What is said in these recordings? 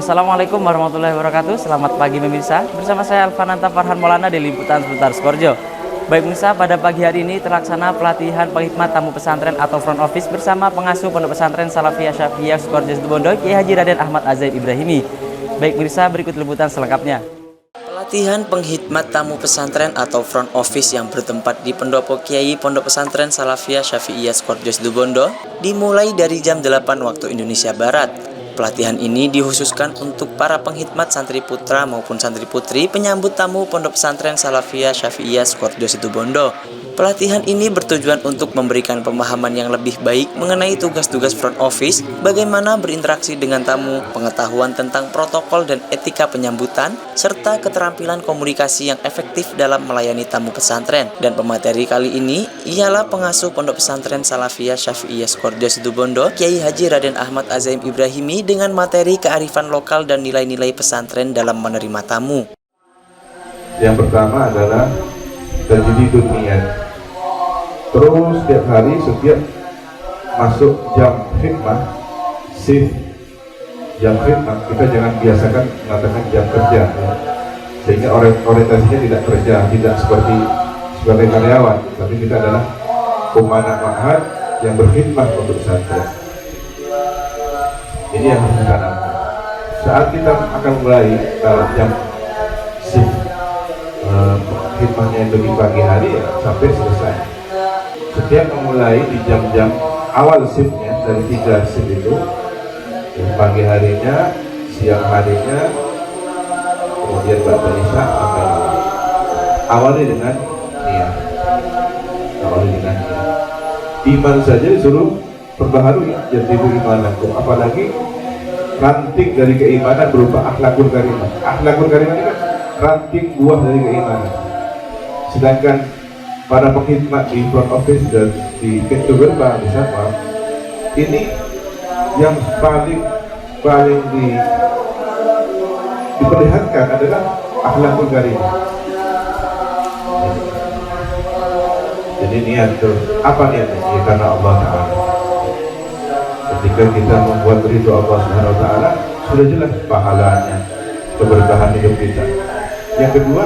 Assalamualaikum warahmatullahi wabarakatuh. Selamat pagi pemirsa. Bersama saya Alfananta Farhan Maulana di Liputan Sebentar Skorjo. Baik pemirsa, pada pagi hari ini terlaksana pelatihan penghikmat tamu pesantren atau front office bersama pengasuh Pondok Pesantren Salafiyah Syafiyah Skorjo Situbondo, Kiai Haji Raden Ahmad Azaid Ibrahimi. Baik pemirsa, berikut liputan selengkapnya. Pelatihan penghikmat tamu pesantren atau front office yang bertempat di Pendopo Kiai Pondok Pesantren Salafiyah Syafiyah Skorjo Situbondo dimulai dari jam 8 waktu Indonesia Barat. Pelatihan ini dikhususkan untuk para penghikmat santri putra maupun santri putri penyambut tamu Pondok Pesantren Salafiyah Syafiyah Skorjo Situbondo. Pelatihan ini bertujuan untuk memberikan pemahaman yang lebih baik mengenai tugas-tugas front office, bagaimana berinteraksi dengan tamu, pengetahuan tentang protokol dan etika penyambutan, serta keterampilan komunikasi yang efektif dalam melayani tamu pesantren. Dan pemateri kali ini ialah pengasuh Pondok Pesantren Salafiyah Syafiyah Skorjo Situbondo, Kiai Haji Raden Ahmad Azaid Ibrahimi, dengan materi kearifan lokal dan nilai-nilai pesantren dalam menerima tamu. Yang pertama adalah tajdidud niyat. Terus setiap hari, setiap masuk jam khidmah, shift jam khidmah, kita jangan biasakan mengatakan jam kerja, ya. Sehingga orientasinya tidak kerja, tidak seperti sebagai karyawan, tapi kita adalah pemanah ma'had yang berkhidmah untuk pesantren. Ini yang harus ditanamkan. Saat kita akan mulai jam shift khidmahnya itu di pagi hari, ya, sampai selesai. Setiap memulai di jam-jam awal shiftnya, dari 3 shift itu, pagi harinya, siang harinya, kemudian ba'da isya sampai malam. Awali dengan niat. Iman saja disuruh perbaharui, jadibu imanakum. Apalagi ranting dari keimanan berupa akhlakul karimah. Akhlakul karimah ini kan ranting buah dari keimanan. Sedangkan para penghikmat di front office dan di pintu gerbang di sana, ini yang paling diperlihatkan adalah akhlakul karimah. Jadi niat itu apa niatnya? Ya, karena Allah Ta'ala. Ketika kita membuat ridho Allah Subhanahu Wa Ta'ala, sudah jelas pahalanya, keberkahan hidup kita. Yang kedua,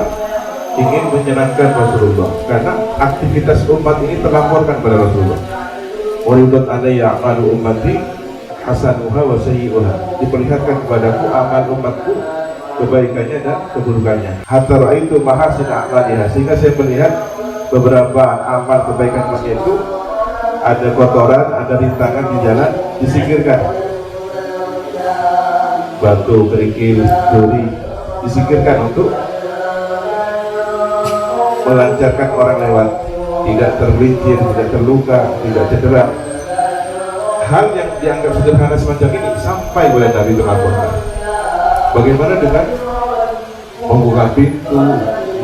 ingin menyenangkan Rasulullah, karena aktivitas umat ini terlaporkan pada Rasulullah. Uridat alayya a'malu ummati hasanuha wa sayyi'uha. Diperlihatkan kepadaku amal umatku, kebaikannya dan keburukannya. Hatta ra'aitu mahasin a'maliha, sehingga saya melihat beberapa amal kebaikan umatnya itu ada kotoran, ada rintangan di jalan, disingkirkan. Batu, kerikil, duri disingkirkan untuk melancarkan orang lewat, tidak tergelincir, tidak terluka, tidak cedera. Hal yang dianggap sederhana semacam ini sampai oleh Nabi terlaporkan. Bagaimana dengan membuka pintu,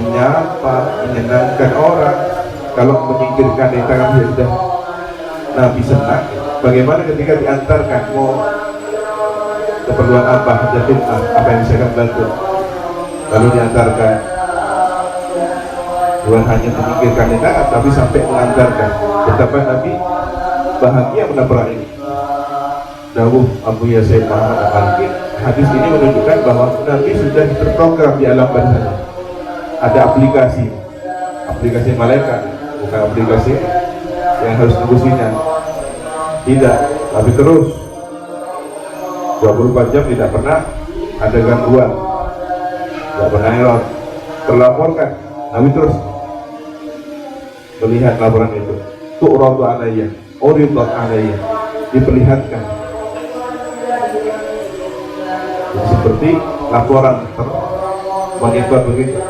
menyapa, menyenangkan orang? Kalau menyingkirkan rintangan sudah Nabi senang. Bagaimana ketika diantarkan, mau keperluan apa, hajat apa yang bisa kami bantu, lalu diantarkan, bukan hanya memikirkan rintangan, tapi sampai mengantarkan. Betapa Nabi bahagia mendapat ini. Dawuh Abu Yasaid Muhammad Al-Maliki, hadis ini menunjukkan bahwa Nabi sudah terprogram di alam barzah. Ada aplikasi malaikat, bukan aplikasi yang harus nembusinya. Tidak, tapi terus 24 jam tidak pernah ada gangguan, tidak pernah error, terlaporkan. Nabi terus melihat laporan itu. Tu'radu alayya, uridat alayya, diperlihatkan. Seperti laporan monitor begitu.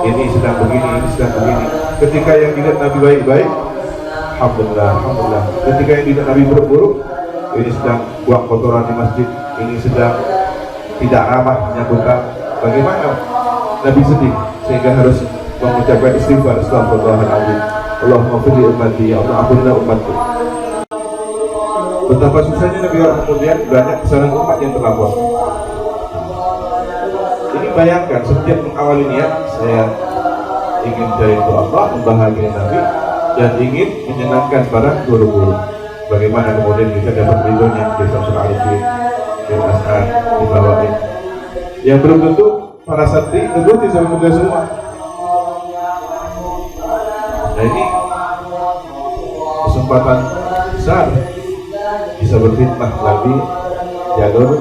Ini sedang begini, ini sedang begini. Ketika yang dilihat Nabi baik-baik, alhamdulillah. Ketika yang dilihat Nabi buruk-buruk, ini sedang buang kotoran di masjid, ini sedang tidak ramah menyambut tamu. Bagaimana Nabi sedih sehingga harus mengucapkan istighfar, astagfirullahaladzim, Allahumma fir li ummati, ya Allah ampunilah umatku. Betapa susahnya Nabi kemudian banyak kesalahan umat yang terlapor. Ini bayangkan, setiap mengawali niat, saya ingin dari Allah, membahagiakan Nabi, dan ingin menyenangkan para guru-guru. Bagaimana kemudian kita dapat ridhonya di Samsul Arifin. Azhar dibawain. Yang belum tentu para santri ikuti semoga semua. Nah ini kesempatan besar bisa berkhidmat lagi jalur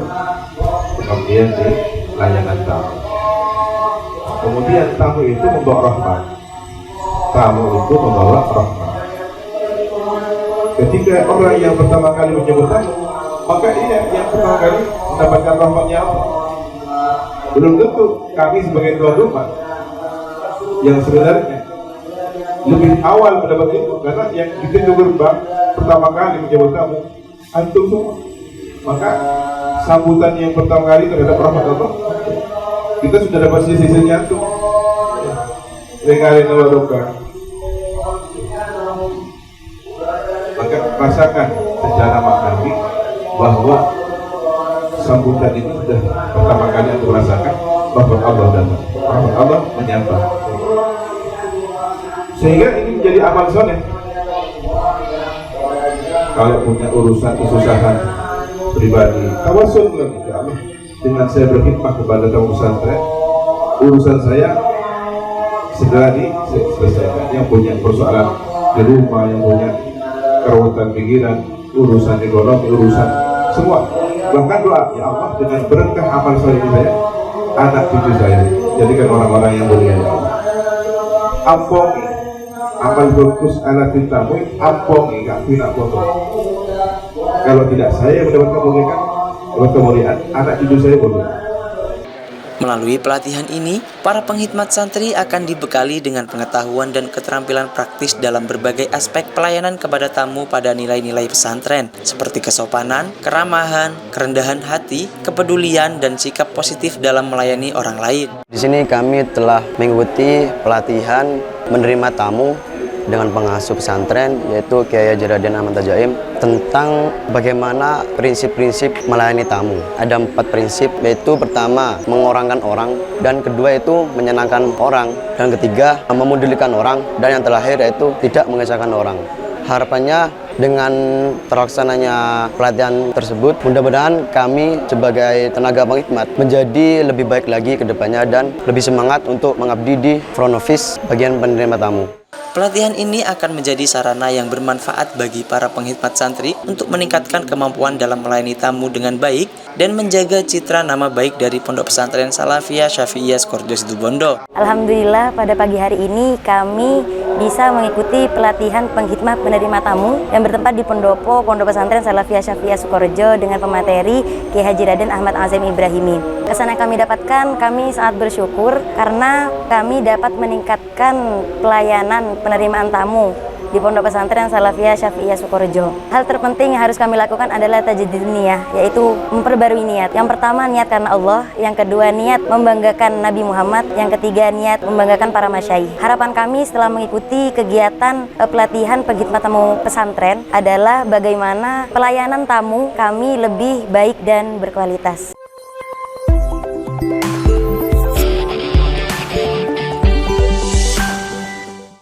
pengabdian di layanan tamu. Kemudian tamu itu membawa rahmat. Tamu itu membawa rahmat. Ketika orang yang pertama kali menyebut tamu, maka ia yang pertama kali mendapatkan rahmatnya Allah. Belum tentu kami sebagai tuan rumah yang sebenarnya lebih awal mendapat itu, karena yang di pintu gerbang pertama kali menyebut tamu antum semua. Maka sambutan yang pertama kali terhadap rahmat Allah kita sudah dapat sisi-sisinya antum. Sekali nawadukan. Maka rasakan secara maknawi bahwa sambutan ini sudah pertama kali aku rasakan bahwa Allah datang, rahmat Allah menyapa. Sehingga ini menjadi amal soleh. Kalau punya urusan kesusahan pribadi, tawasul lagi ya Allah, dengan saya berkhidmat kepada tamu pesantren, urusan saya segera diselesaikan. Yang punya persoalan di rumah, yang punya keruwetan pikiran, urusan ekonomi, urusan semua, bahkan doa, ya Allah dengan berkah amal soleh saya, anak cucu saya jadikan orang-orang yang mulia ya Allah. Ampungi amal bagus anak cintamu, ampungi gak pina foto. Kalau tidak saya mendapat kemuliaan, anak cucu saya boleh. Melalui pelatihan ini, para penghidmat santri akan dibekali dengan pengetahuan dan keterampilan praktis dalam berbagai aspek pelayanan kepada tamu pada nilai-nilai pesantren, seperti kesopanan, keramahan, kerendahan hati, kepedulian, dan sikap positif dalam melayani orang lain. Di sini kami telah mengikuti pelatihan menerima tamu dengan pengasuh pesantren, yaitu Kiai Haji Raden Ahmad Tajaim, tentang bagaimana prinsip-prinsip melayani tamu. Ada 4 prinsip, yaitu pertama mengorangkan orang, dan kedua itu menyenangkan orang, dan ketiga memodulikan orang, dan yang terakhir yaitu tidak mengesahkan orang. Harapannya dengan terlaksananya pelatihan tersebut, mudah-mudahan kami sebagai tenaga penghidmat menjadi lebih baik lagi ke depannya dan lebih semangat untuk mengabdi di front office bagian penerima tamu. Pelatihan ini akan menjadi sarana yang bermanfaat bagi para penghidmat santri untuk meningkatkan kemampuan dalam melayani tamu dengan baik dan menjaga citra nama baik dari Pondok Pesantren Salafiyah Syafi'iyah Skorjo Situbondo. Alhamdulillah pada pagi hari ini kami bisa mengikuti pelatihan penghidmat penerima tamu yang bertempat di Pendopo Pondok Pesantren Salafiyah Syafi'iyah Sukorejo dengan pemateri Kiai Haji Raden Ahmad Azim Ibrahimi. Kesan yang kami dapatkan, kami sangat bersyukur karena kami dapat meningkatkan pelayanan penerimaan tamu di Pondok Pesantren Salafiyah Syafi'iyah Sukorejo. Hal terpenting yang harus kami lakukan adalah tajdid niyah, yaitu memperbarui niat. Yang pertama niat karena Allah, yang kedua niat membanggakan Nabi Muhammad, yang ketiga niat membanggakan para masyayikh. Harapan kami setelah mengikuti kegiatan pelatihan penghidmat tamu pesantren adalah bagaimana pelayanan tamu kami lebih baik dan berkualitas.